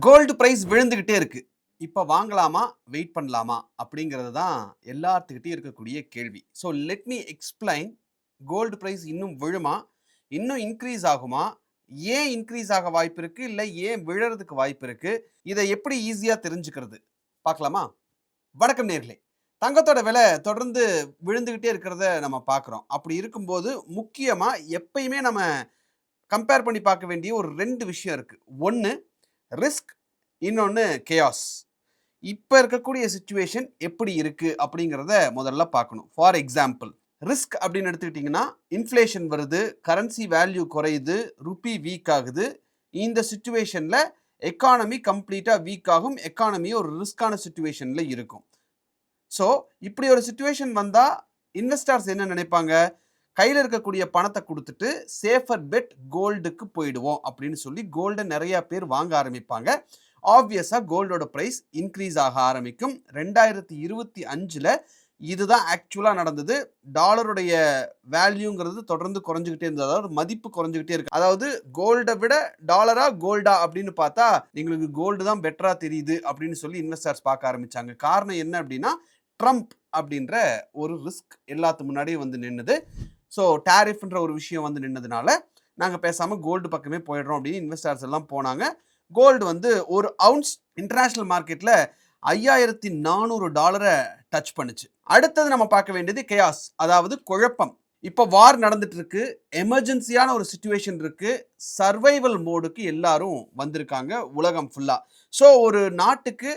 Gold price விழுந்துகிட்டே இருக்கு. இப்ப வாங்கலாமா? வெயிட் பண்ணலாமா? அப்படிங்கிறது தான் எல்லாத்துக்கிட்டயும் இருக்கக்கூடிய கேள்வி. So let me explain. Gold price இன்னும் விழுமா? இன்னும் இன்க்ரீஸ் ஆகுமா? ஏன் இன்க்ரீஸ் ஆக வாய்ப்பு இருக்கு? இல்ல ஏன் விழறதுக்கு வாய்ப்பு இருக்கு? இத எப்படி ஈஸியா தெரிஞ்சுக்கிறது? பார்க்கலாமா? வணக்கம் நேயர்களே. தங்கத்தோட விலை தொடர்ந்து விழுந்துகிட்டே இருக்கிறத நம்ம பார்க்குறோம். அப்படி இருக்கும்போது முக்கியமா எப்பயுமே நம்ம கம்பேர் பண்ணி பார்க்க வேண்டிய ஒரு 2 விஷயம் இருக்கு. 1 ரிஸ்க், இன்னொன்னு கேயாஸ். இப்ப இருக்கக்கூடிய சிச்சுவேஷன் எப்படி இருக்கு அப்படிங்கிறத முதல்ல பார்க்கணும். ஃபார் எக்ஸாம்பிள், ரிஸ்க் அப்படின்னு எடுத்துக்கிட்டிங்கன்னா, இன்ஃப்ளேஷன் வருது, கரன்சி வேல்யூ குறையுது, ரூபி வீக் ஆகுது. இந்த சிச்சுவேஷன்ல எக்கானமி கம்ப்ளீட்டா வீக் ஆகும். எக்கானமி ஒரு ரிஸ்கான சிச்சுவேஷன்ல இருக்கும். ஸோ இப்படி ஒரு சிச்சுவேஷன் வந்தா இன்வெஸ்டர்ஸ் என்ன நினைப்பாங்க? கையில் இருக்கக்கூடிய பணத்தை கொடுத்துட்டு சேஃபர் பெட் கோல்டுக்கு போயிடுவோம் அப்படின்னு சொல்லி கோல்டை நிறைய பேர் வாங்க ஆரம்பிப்பாங்க. ஆப்வியஸாக கோல்டோட ப்ரைஸ் இன்க்ரீஸ் ஆக ஆரம்பிக்கும். 2025ல் இதுதான் ஆக்சுவலாக நடந்தது. டாலருடைய வேல்யூங்கிறது தொடர்ந்து குறைஞ்சிக்கிட்டே இருந்தது. அதாவது மதிப்பு குறைஞ்சிக்கிட்டே இருக்கு. அதாவது கோல்டை விட டாலரா கோல்டா அப்படின்னு பார்த்தா எங்களுக்கு கோல்டு தான் பெட்டரா தெரியுது அப்படின்னு சொல்லி இன்வெஸ்டர்ஸ் பார்க்க ஆரம்பிச்சாங்க. காரணம் என்ன அப்படின்னா, ட்ரம்ப் அப்படின்ற ஒரு ரிஸ்க் எல்லாத்து முன்னாடியே வந்து நின்னுது. ஸோ டேரிஃப்ன்ற ஒரு விஷயம் வந்து நின்னதுனால நாங்கள் பேசாமல் கோல்டு பக்கமே போயிடுறோம் அப்படின்னு இன்வெஸ்டர்ஸ் எல்லாம் போனாங்க. கோல்டு வந்து ஒரு அவுன்ஸ் இன்டர்நேஷ்னல் மார்க்கெட்டில் $5,400 டச் பண்ணுச்சு. அடுத்தது நம்ம பார்க்க வேண்டியது கேயாஸ், அதாவது குழப்பம். இப்போ வார் நடந்துட்டு இருக்கு, எமர்ஜென்சியான ஒரு சிச்சுவேஷன் இருக்கு, சர்வைவல் மோடுக்கு எல்லாரும் வந்திருக்காங்க உலகம் ஃபுல்லாக. ஸோ ஒரு நாட்டுக்கு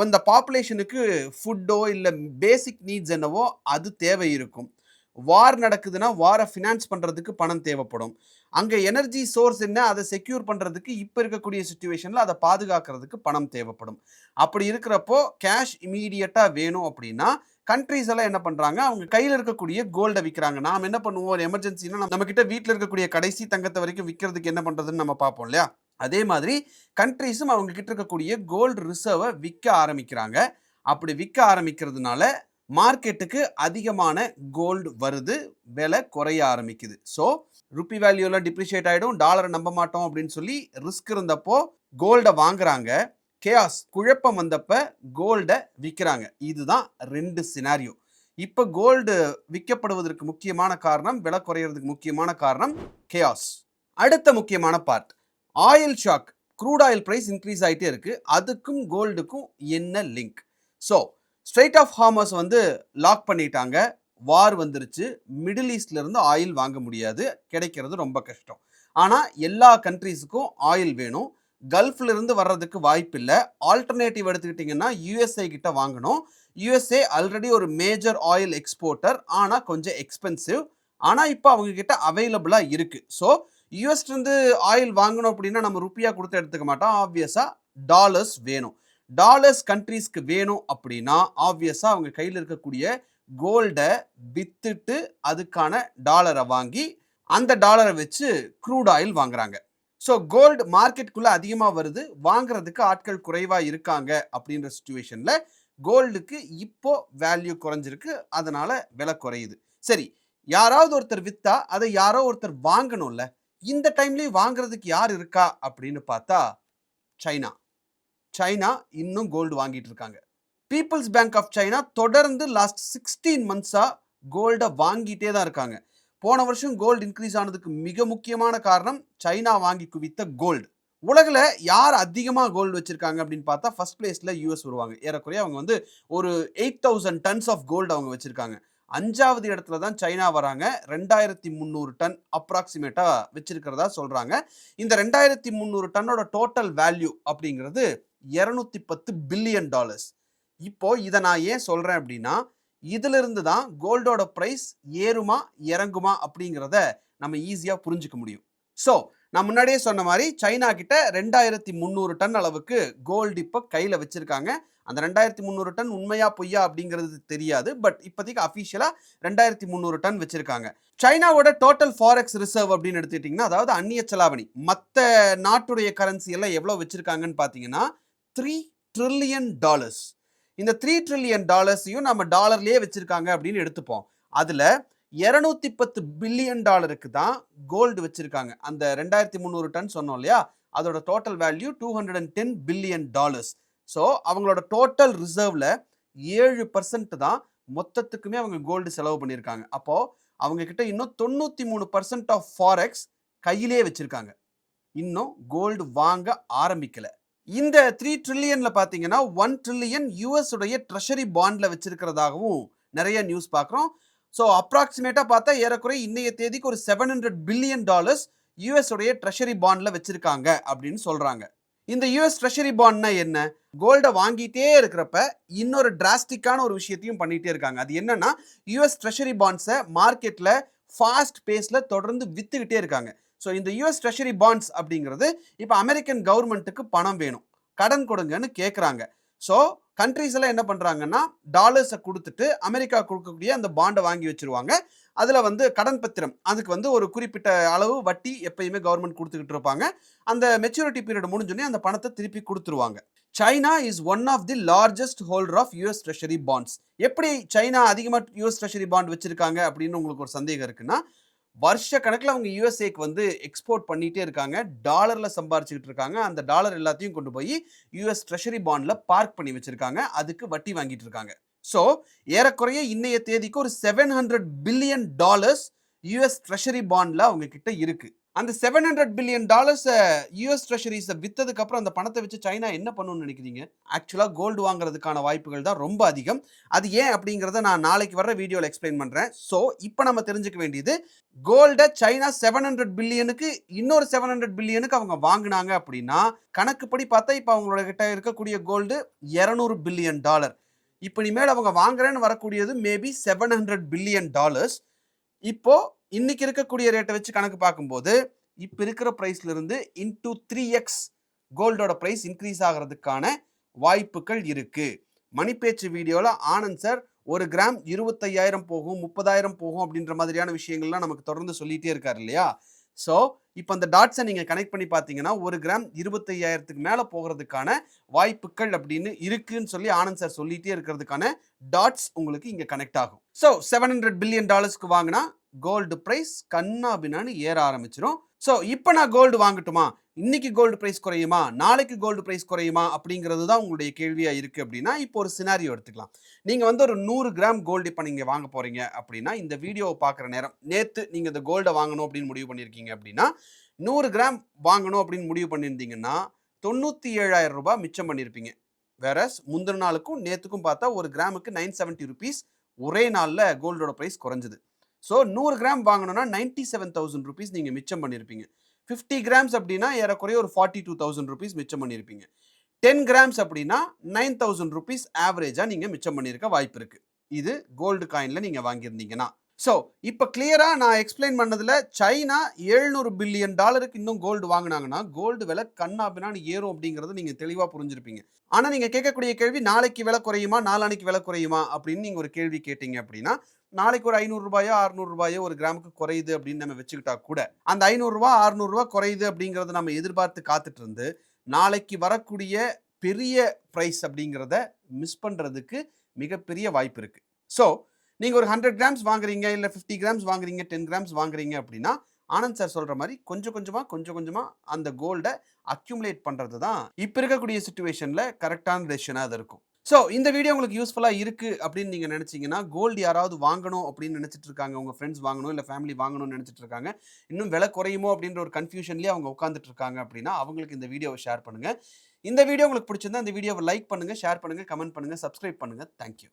அந்த பாப்புலேஷனுக்கு ஃபுட்டோ இல்லை பேசிக் நீட்ஸ் என்னவோ அது தேவை இருக்கும். வார் நடக்குதுன்னா வாரை ஃபினான்ஸ் பண்ணுறதுக்கு பணம் தேவைப்படும். அங்கே எனர்ஜி சோர்ஸ் என்ன, அதை செக்யூர் பண்ணுறதுக்கு இப்போ இருக்கக்கூடிய சுச்சுவேஷனில் அதை பாதுகாக்கிறதுக்கு பணம் தேவைப்படும். அப்படி இருக்கிறப்போ கேஷ் இமீடியட்டாக வேணும் அப்படின்னா கண்ட்ரிஸ் எல்லாம் என்ன பண்ணுறாங்க, அவங்க கையில் இருக்கக்கூடிய கோல்டை விற்கிறாங்க. நாம் என்ன பண்ணுவோம், ஒரு எமர்ஜென்சினா நம்ம கிட்ட வீட்டில் இருக்கக்கூடிய கடைசி தங்கத்தை வரைக்கும் விற்கிறதுக்கு என்ன பண்ணுறதுன்னு நம்ம பார்ப்போம் இல்லையா? அதே மாதிரி கண்ட்ரிஸும் அவங்க கிட்ட இருக்கக்கூடிய கோல்டு ரிசர்வை விற்க ஆரம்பிக்கிறாங்க. அப்படி விற்க ஆரம்பிக்கிறதுனால மார்க்கெட்டுக்கு அதிகமான கோல்டு வருது, விலை குறைய ஆரம்பிக்குது. ஸோ ருப்பி வேல்யூலாம் டிப்ரிஷியேட் ஆகிடும், டாலரை நம்ப மாட்டோம் அப்படின்னு சொல்லி ரிஸ்க் இருந்தப்போ கோல்டை வாங்குறாங்க. கேயாஸ், குழப்பம் வந்தப்ப கோல்டை விற்கிறாங்க. இதுதான் 2 சினாரியோ. இப்போ கோல்டு விற்கப்படுவதற்கு முக்கியமான காரணம், விலை குறையிறதுக்கு முக்கியமான காரணம் கேயாஸ். அடுத்த முக்கியமான part, oil shock. Crude oil price increase ஆகிட்டே இருக்கு. அதுக்கும் கோல்டுக்கும் என்ன link? So Strait of Hormuz வந்து லாக் பண்ணிட்டாங்க. வார் வந்துருச்சு. மிடில் ஈஸ்ட்ல இருந்து ஆயில் வாங்க முடியாது, கிடைக்கிறது ரொம்ப கஷ்டம். ஆனால் எல்லா கண்ட்ரீஸுக்கும் ஆயில் வேணும். கல்ஃப்ல இருந்து வர்றதுக்கு வாய்ப்பு இல்லை. ஆல்டர்னேட்டிவ் எடுத்துக்கிட்டிங்கன்னா யூஎஸ்ஏ கிட்ட வாங்கணும். யூஎஸ்ஏ ஆல்ரெடி ஒரு மேஜர் ஆயில் எக்ஸ்போர்ட்டர், ஆனால் கொஞ்சம் எக்ஸ்பென்சிவ். ஆனால் இப்போ அவங்க கிட்ட அவைலபிளாக இருக்கு. ஸோ யூஎஸ்லேருந்து ஆயில் வாங்கணும் அப்படின்னா நம்ம ருப்பியா கொடுத்து எடுத்துக்க மாட்டோம். ஆப்வியஸாக டாலர்ஸ் வேணும். டாலர்ஸ் கண்ட்ரீஸ்க்கு வேணும் அப்படின்னா ஆப்வியஸாக அவங்க கையில் இருக்கக்கூடிய கோல்டை வித்துட்டு அதுக்கான டாலரை வாங்கி அந்த டாலரை வச்சு க்ரூட் ஆயில் வாங்குறாங்க. ஸோ கோல்டு மார்க்கெட்டுக்குள்ளே அதிகமாக வருது, வாங்குறதுக்கு ஆட்கள் குறைவாக இருக்காங்க. அப்படின்ற சுச்சுவேஷனில் கோல்டுக்கு இப்போ வேல்யூ குறைஞ்சிருக்கு, அதனால விலை குறையுது. சரி, யாராவது ஒருத்தர் விற்றா அதை யாரோ ஒருத்தர் வாங்கணும்ல. இந்த டைம்லேயும் வாங்குறதுக்கு யார் இருக்கா அப்படின்னு பார்த்தா சைனா. சைனா இன்னும் கோல்டு வாங்கிட்டு இருக்காங்க. பீப்புள்ஸ் பேங்க் ஆஃப் சைனா தொடர்ந்து லாஸ்ட் 16 மந்த்ஸாக கோல்டை வாங்கிட்டே தான் இருக்காங்க. போன வருஷம் கோல்டு இன்க்ரீஸ் ஆனதுக்கு மிக முக்கியமான காரணம் சைனா வாங்கி குவித்த கோல்டு. உலகில் யார் அதிகமாக கோல்டு வச்சிருக்காங்க அப்படின்னு பார்த்தா ஃபர்ஸ்ட் பிளேஸில் யூஎஸ் வருவாங்க. ஏறக்குறைய அவங்க வந்து ஒரு 8,000 டன்ஸ் ஆஃப் கோல்டு அவங்க வச்சிருக்காங்க. 5வது இடத்துல தான் சைனா வராங்க. 2,300 டன் அப்ராக்சிமேட்டாக வச்சிருக்கிறதா சொல்கிறாங்க. இந்த 2,300 டன்னோட டோட்டல் வேல்யூ அப்படிங்கிறது $210 பில்லியன். இப்போ இதை நான் ஏன் சொல்கிறேன் அப்படின்னா, இதிலிருந்து தான் கோல்டோட ப்ரைஸ் ஏறுமா இறங்குமா அப்படிங்கிறத நம்ம ஈஸியாக புரிஞ்சுக்க முடியும். ஸோ நான் முன்னாடியே சொன்ன மாதிரி சைனா கிட்ட 2,300 டன் அளவுக்கு கோல்டு இப்போ கையில் வச்சிருக்காங்க. அந்த 2,300 டன் உண்மையா பொய்யா அப்படிங்கிறது தெரியாது. பட் இப்போதைக்கு அஃபிஷியலாக 2,300 டன் வச்சிருக்காங்க. சைனாவோட டோட்டல் ஃபாரெக்ஸ் ரிசர்வ் அப்படின்னு எடுத்துக்கிட்டிங்கன்னா, அதாவது அந்நிய செலாவணி, மற்ற நாட்டுடைய கரன்சி எல்லாம் எவ்வளோ வச்சிருக்காங்கன்னு பார்த்தீங்கன்னா $3 trillion. இந்த $3 trillion நம்ம டாலர்லேயே வச்சிருக்காங்க அப்படின்னு எடுத்துப்போம். அதில் $210 பில்லியன் தான் கோல்டு வச்சிருக்காங்க. அந்த 2,300 டன் சொன்னோம் இல்லையா, அதோட டோட்டல் வேல்யூ $210 பில்லியன். ஸோ அவங்களோட டோட்டல் ரிசர்வ்ல 7% தான் மொத்தத்துக்குமே அவங்க கோல்டு செலவு பண்ணியிருக்காங்க. அப்போ அவங்க கிட்ட இன்னும் 93% ஆஃப் ஃபாரெக்ஸ் கையிலே வச்சிருக்காங்க. இன்னும் கோல்டு வாங்க ஆரம்பிக்கல. இந்த 3 ட்ரில்லியன்ல பாத்தீங்கன்னா 1 ட்ரில்லியன் யூஎஸ் உடைய ட்ரெஷரி பாண்ட்ல வச்சிருக்கிறதாகவும் நிறைய நியூஸ் பார்க்குறோம். ஸோ அப்ராக்சிமேட்டா பார்த்தா ஏறக்குறைய இன்னைய தேதிக்கு ஒரு $700 பில்லியன் யூஎஸ் உடைய ட்ரெஷரி பாண்ட்ல வச்சிருக்காங்க அப்படின்னு சொல்றாங்க. இந்த யூஎஸ் ட்ரெஷரி பாண்ட்னா என்ன? கோல்டை வாங்கிட்டே இருக்கிறப்ப இன்னொரு டிராஸ்டிக்கான ஒரு விஷயத்தையும் பண்ணிட்டே இருக்காங்க. அது என்னன்னா யூஎஸ் ட்ரெஷரி பாண்ட்ஸை மார்க்கெட்ல ஃபாஸ்ட் பேஸ்ல தொடர்ந்து வித்துக்கிட்டே இருக்காங்க. ஸோ இந்த யூஎஸ் ட்ரெஷரி பாண்ட்ஸ் அப்படிங்கிறது இப்போ அமெரிக்கன் கவர்மெண்ட்டுக்கு பணம் வேணும், கடன் கொடுங்கன்னு கேட்குறாங்க. ஸோ கண்ட்ரீஸ் எல்லாம் என்ன பண்ணுறாங்கன்னா டாலர்ஸை கொடுத்துட்டு அமெரிக்கா கொடுக்கக்கூடிய அந்த பாண்டை வாங்கி வச்சிருவாங்க. அதில் வந்து கடன் பத்திரம், அதுக்கு வந்து ஒரு குறிப்பிட்ட அளவு வட்டி எப்பயுமே கவர்மெண்ட் கொடுத்துக்கிட்டு இருப்பாங்க. அந்த மெச்சூரிட்டி பீரியட் முடிஞ்சோடனே அந்த பணத்தை திருப்பி கொடுத்துருவாங்க. China is one of the largest holder of US treasury bonds. எப்படி சைனா அதிகமாக யூஎஸ் ட்ரெஷரி பாண்ட் வச்சிருக்காங்க அப்படின்னு உங்களுக்கு ஒரு சந்தேகம் இருக்குன்னா, வருஷ கணக்கில் அவங்க யூஎஸ்ஏக்கு வந்து எக்ஸ்போர்ட் பண்ணிகிட்டே இருக்காங்க, டாலரில் சம்பாரிச்சுக்கிட்டு இருக்காங்க. அந்த டாலர் எல்லாத்தையும் கொண்டு போய் யூஎஸ் ட்ரெஷரி பாண்டில் பார்க் பண்ணி வச்சுருக்காங்க, அதுக்கு வட்டி வாங்கிட்டு இருக்காங்க. ஸோ ஏறக்குறைய இன்னைய தேதிக்கு ஒரு $700 பில்லியன் யூஎஸ் ட்ரெஷரி பாண்டில் அவங்க கிட்ட இருக்கு. அந்த $700 பில்லியன் யூஎஸ் ட்ரெஷரிஸை விற்றதுக்கு அப்புறம் அந்த பணத்தை வச்சு சைனா என்ன பண்ணணும்னு நினைக்கிறீங்க? ஆக்சுவலாக கோல்டு வாங்குறதுக்கான வாய்ப்புகள் தான் ரொம்ப அதிகம். அது ஏன் அப்படிங்கிறத நான் நாளைக்கு வர வீடியோவில் எக்ஸ்பிளைன் பண்ணுறேன். ஸோ இப்போ நம்ம தெரிஞ்சுக்க வேண்டியது, கோல்டை சைனா 700 பில்லியனுக்கு இன்னொரு 700 பில்லியனுக்கு அவங்க வாங்கினாங்க அப்படின்னா கணக்குப்படி பார்த்தா இப்போ அவங்களோட கிட்ட இருக்கக்கூடிய கோல்டு $200 பில்லியன். இப்போ இனிமேல் அவங்க வாங்குறேன்னு வரக்கூடியது மேபி $700 பில்லியன். இப்போ இன்னைக்கு இருக்கக்கூடிய ரேட்டை வச்சு கணக்கு பார்க்கும்போது இப்போ இருக்கிற பிரைஸ்ல இருந்து இன்டூ 3x கோல்டோட பிரைஸ் இன்க்ரீஸ் ஆகிறதுக்கான வாய்ப்புகள் இருக்கு. மணிப்பேச்சு வீடியோவில் ஆனந்த் சார் 1 கிராம் 25,000 போகும், 30,000 போகும் அப்படின்ற மாதிரியான விஷயங்கள்லாம் நமக்கு தொடர்ந்து சொல்லிட்டே இருக்காரு இல்லையா? ஸோ இப்போ அந்த டாட்ஸை நீங்கள் கனெக்ட் பண்ணி பார்த்தீங்கன்னா 1 கிராம் 25,000க்கு மேலே போகிறதுக்கான வாய்ப்புகள் அப்படின்னு இருக்குன்னு சொல்லி ஆனந்த் சார் சொல்லிட்டே இருக்கிறதுக்கான டாட்ஸ் உங்களுக்கு இங்கே கனெக்ட் ஆகும். ஸோ $700 பில்லியன் வாங்கினா கோல்டு பிரைஸ் கண்ணா பின்னான்னு ஏற ஆரம்பிச்சிடும். ஸோ இப்போ நான் கோல்டு வாங்கட்டுமா, இன்னைக்கு கோல்டு பிரைஸ் குறையுமா, நாளைக்கு கோல்டு பிரைஸ் குறையுமா அப்படிங்கிறது தான் உங்களுடைய கேள்வியாக இருக்குது. அப்படின்னா இப்போ ஒரு சினாரியோ எடுத்துக்கலாம். நீங்கள் வந்து ஒரு 100 கிராம் கோல்டு இப்போ நீங்கள் வாங்க போகிறீங்க அப்படின்னா, இந்த வீடியோவை பார்க்குற நேரம் நேற்று நீங்கள் இந்த கோல்டை வாங்கணும் அப்படின்னு முடிவு பண்ணியிருக்கீங்க அப்படின்னா, 100 கிராம் வாங்கணும் அப்படின்னு முடிவு பண்ணியிருந்தீங்கன்னா 97,000 ரூபாய் மிச்சம் பண்ணியிருப்பீங்க. வேற முந்தின நாளுக்கும் நேற்றுக்கும் பார்த்தா ஒரு கிராமுக்கு 970 rupees ஒரே நாளில் கோல்டோட ப்ரைஸ் குறைஞ்சிது. ஸோ 100 கிராம் வாங்கணும்னா 97,000 rupees நீங்கள் மிச்சம் பண்ணியிருப்பீங்க. 50 கிராம்ஸ் அப்படின்னா ஏறக்குறைய ஒரு 42,000 rupees மிச்சம் பண்ணியிருப்பீங்க. 10 கிராம்ஸ் அப்படின்னா 9,000 rupees ஆவரேஜாக நீங்கள் மிச்சம் பண்ணியிருக்க வாய்ப்பு இருக்குது. இது கோல்டு காயினில் நீங்கள் வாங்கியிருந்தீங்கன்னா. ஸோ இப்போ கிளியராக நான் எக்ஸ்பிளைன் பண்ணதில் சைனா $700 பில்லியன் இன்னும் கோல்டு வாங்கினாங்கன்னா கோல்டு விலை கண்ணாபின்னான்னு ஏறும் அப்படிங்கிறது நீங்கள் தெளிவாக புரிஞ்சிருப்பீங்க. ஆனால் நீங்கள் கேட்கக்கூடிய கேள்வி, நாளைக்கு விலை குறையுமா, நாளானைக்கு விலை குறையுமா அப்படின்னு நீங்கள் ஒரு கேள்வி கேட்டீங்க அப்படின்னா, நாளைக்கு ஒரு 500 ரூபாயோ 600 ரூபாயோ ஒரு கிராமுக்கு குறையுது அப்படின்னு நம்ம வச்சுக்கிட்டா கூட அந்த 500 ரூபா 600 ரூபா குறையுது அப்படிங்கிறத நம்ம எதிர்பார்த்து காத்துட்டு இருந்து நாளைக்கு வரக்கூடிய பெரிய ப்ரைஸ் அப்படிங்கிறத மிஸ் பண்ணுறதுக்கு மிகப்பெரிய வாய்ப்பு இருக்குது. ஸோ நீங்கள் ஒரு 100 கிராம்ஸ் வாங்குறீங்க, இல்லை 50 கிராம்ஸ் வாங்குறீங்க, 10 கிராம்ஸ் வாங்குறீங்க அப்படின்னா ஆனந்த் சார் சொல்கிற மாதிரி கொஞ்சம் கொஞ்சமாக அந்த கோல்டை அக்யூமுலேட் பண்ணுறது தான் இப்போ இருக்கக்கூடிய சுச்சுவேஷனில் கரெக்டான டெசிஷனாக அது இருக்கும். ஸோ இந்த வீடியோ உங்களுக்கு யூஸ்ஃபுல்லாக இருக்குது அப்படின்னு நீங்கள் நினச்சிங்கன்னா, கோல்டு யாராவது வாங்கணும் அப்படின்னு நினச்சிட்டு இருக்காங்க, உங்கள் ஃப்ரெண்ட்ஸ் வாங்கணும் இல்லை ஃபேமிலி வாங்கணும்னு நினச்சிட்டு இருக்காங்க, இன்னும் விலை குறையுமோ அப்படின்ற ஒரு கன்ஃபியூஷன்லேயே அவங்க உட்காந்துட்டு இருக்காங்க அப்படின்னா அவங்களுக்கு இந்த வீடியோவை ஷேர் பண்ணுங்கள். இந்த வீடியோ உங்களுக்கு பிடிச்சிருந்தா இந்த வீடியோவை லைக் பண்ணுங்கள், ஷேர் பண்ணுங்கள், கமெண்ட் பண்ணுங்கள், சப்ஸ்கிரைப் பண்ணுங்கள். தேங்க்யூ.